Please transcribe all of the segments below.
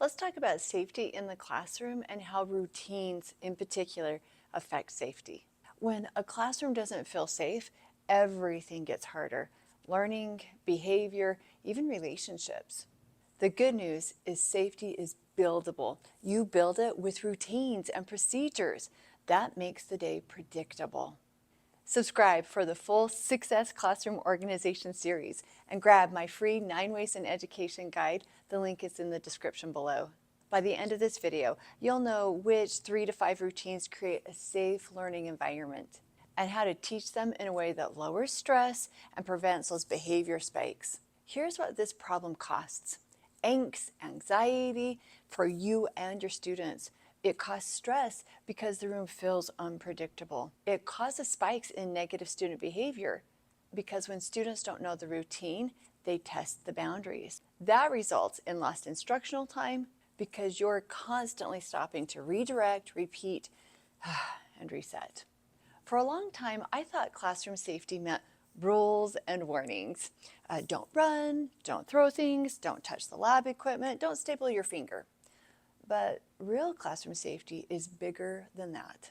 Let's talk about safety in the classroom and how routines in particular affect safety. When a classroom doesn't feel safe, everything gets harder. Learning, behavior, even relationships. The good news is safety is buildable. You build it with routines and procedures. That makes the day predictable. Subscribe for the full Success Classroom Organization series and grab my free 9 Ways in Education guide. The link is in the description below. By the end of this video, you'll know which 3 to 5 routines create a safe learning environment and how to teach them in a way that lowers stress and prevents those behavior spikes. Here's what this problem costs: angst, anxiety for you and your students. It causes stress because the room feels unpredictable. It causes spikes in negative student behavior because when students don't know the routine, they test the boundaries. That results in lost instructional time because you're constantly stopping to redirect, repeat, and reset. For a long time, I thought classroom safety meant rules and warnings. Don't run, don't throw things, don't touch the lab equipment, don't staple your finger. But real classroom safety is bigger than that.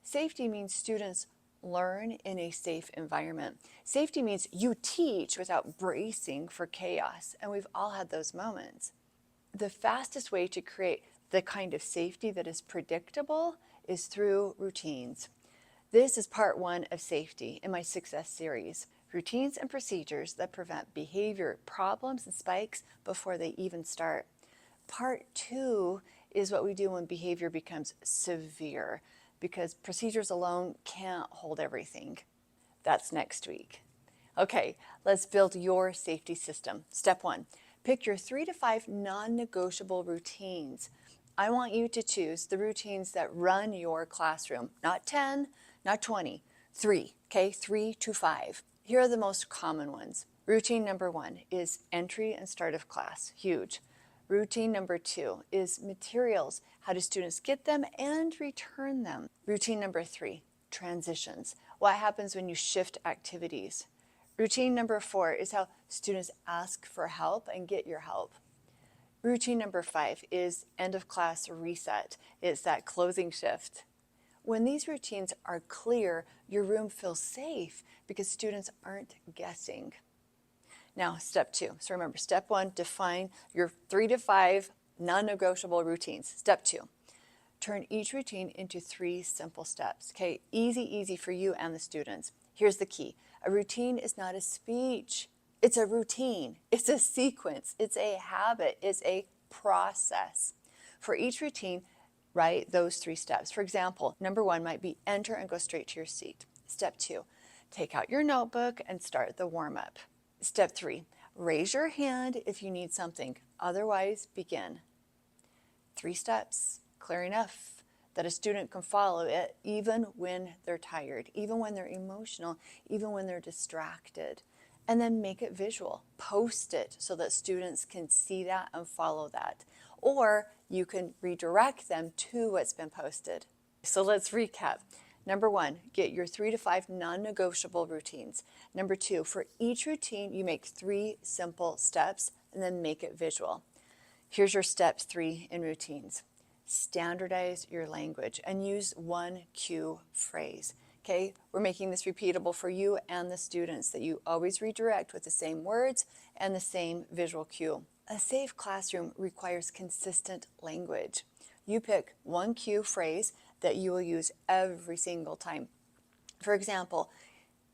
Safety means students learn in a safe environment. Safety means you teach without bracing for chaos, and we've all had those moments. The fastest way to create the kind of safety that is predictable is through routines. This is part 1 of safety in my Success series, routines and procedures that prevent behavior problems and spikes before they even start. Part 2 is what we do when behavior becomes severe, because procedures alone can't hold everything. That's next week. Okay, let's build your safety system. Step 1, pick your 3 to 5 non-negotiable routines. I want you to choose the routines that run your classroom, not 10, not 20, 3, okay, 3 to 5. Here are the most common ones. Routine number 1 is entry and start of class, huge. Routine number 2 is materials. How do students get them and return them? Routine number 3, transitions. What happens when you shift activities? Routine number 4 is how students ask for help and get your help. Routine number 5 is end of class reset. It's that closing shift. When these routines are clear, your room feels safe because students aren't guessing. Now, step 2. So remember, step 1, define your 3 to 5 non-negotiable routines. Step 2, turn each routine into 3 simple steps. Okay, easy for you and the students. Here's the key. A routine is not a speech. It's a routine. It's a sequence. It's a habit. It's a process. For each routine, write those 3 steps. For example, number 1 might be enter and go straight to your seat. Step 2, take out your notebook and start the warm-up. Step 3, raise your hand if you need something. Otherwise, begin. 3 steps, clear enough that a student can follow it even when they're tired, even when they're emotional, even when they're distracted. And then make it visual. Post it so that students can see that and follow that. Or you can redirect them to what's been posted. So let's recap. Number 1, get your 3 to 5 non-negotiable routines. Number 2, for each routine, you make 3 simple steps and then make it visual. Here's your step 3 in routines. Standardize your language and use one cue phrase. Okay, we're making this repeatable for you and the students, that you always redirect with the same words and the same visual cue. A safe classroom requires consistent language. You pick one cue phrase that you will use every single time. For example,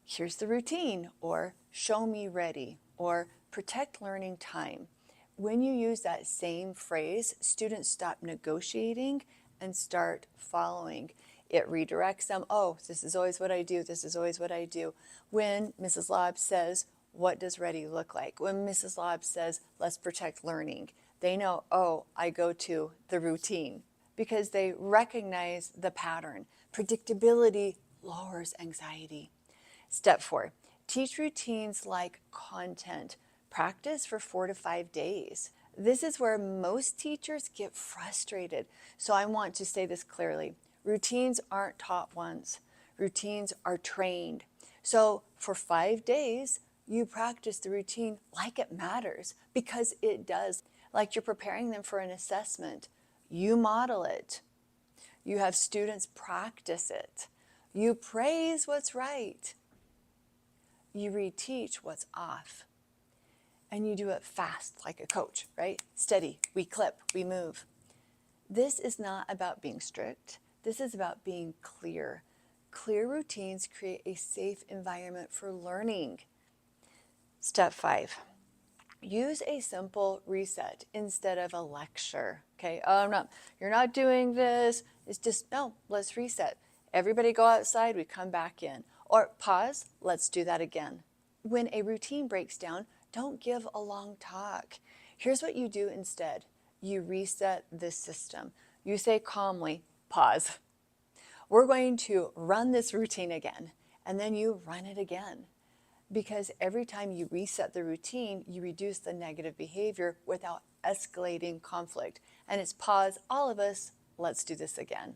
here's the routine, or show me ready, or protect learning time. When you use that same phrase, students stop negotiating and start following. It redirects them. Oh, this is always what I do. This is always what I do. When Mrs. Lobb says, what does ready look like? When Mrs. Lobb says, let's protect learning, they know, oh, I go to the routine, because they recognize the pattern. Predictability lowers anxiety. Step 4, teach routines like content. Practice for 4 to 5 days. This is where most teachers get frustrated. So I want to say this clearly. Routines aren't taught once. Routines are trained. So for 5 days, you practice the routine like it matters, because it does. Like you're preparing them for an assessment. You model it. You have students practice it. You praise what's right. You reteach what's off. And you do it fast like a coach, right? Steady, we clip, we move. This is not about being strict. This is about being clear. Clear routines create a safe environment for learning. Step 5, use a simple reset instead of a lecture. Okay, oh, you're not doing this. It's just, no, let's reset. Everybody go outside, we come back in. Or pause, let's do that again. When a routine breaks down, don't give a long talk. Here's what you do instead. You reset the system. You say calmly, pause. We're going to run this routine again, and then you run it again. Because every time you reset the routine, you reduce the negative behavior without escalating conflict. And it's pause, all of us, let's do this again.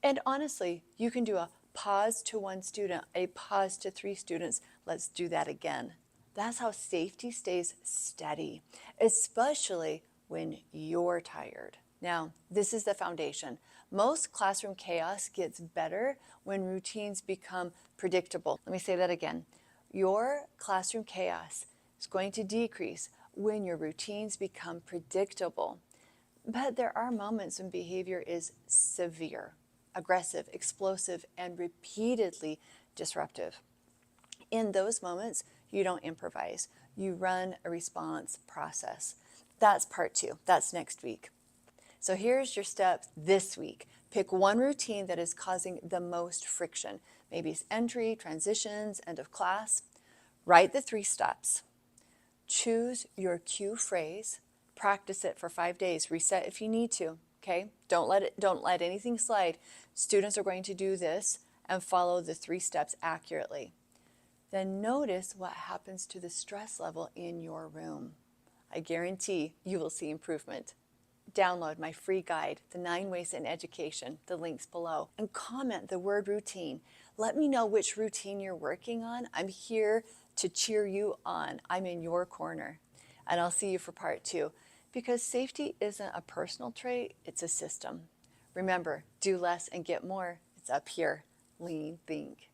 And honestly, you can do a pause to 1 student, a pause to 3 students, let's do that again. That's how safety stays steady, especially when you're tired. Now, this is the foundation. Most classroom chaos gets better when routines become predictable. Let me say that again. Your classroom chaos is going to decrease when your routines become predictable. But there are moments when behavior is severe, aggressive, explosive, and repeatedly disruptive. In those moments, you don't improvise. You run a response process. That's part 2. That's next week. So here's your steps this week. Pick one routine that is causing the most friction. Maybe it's entry, transitions, end of class. Write the 3 steps. Choose your cue phrase. Practice it for 5 days. Reset if you need to. Okay? Don't let anything slide. Students are going to do this and follow the 3 steps accurately. Then notice what happens to the stress level in your room. I guarantee you will see improvement. Download my free guide, The 9 Ways in Education, the link's below, and comment the word routine. Let me know which routine you're working on. I'm here to cheer you on. I'm in your corner. And I'll see you for part 2. Because safety isn't a personal trait, it's a system. Remember, do less and get more. It's up here. Lean, think.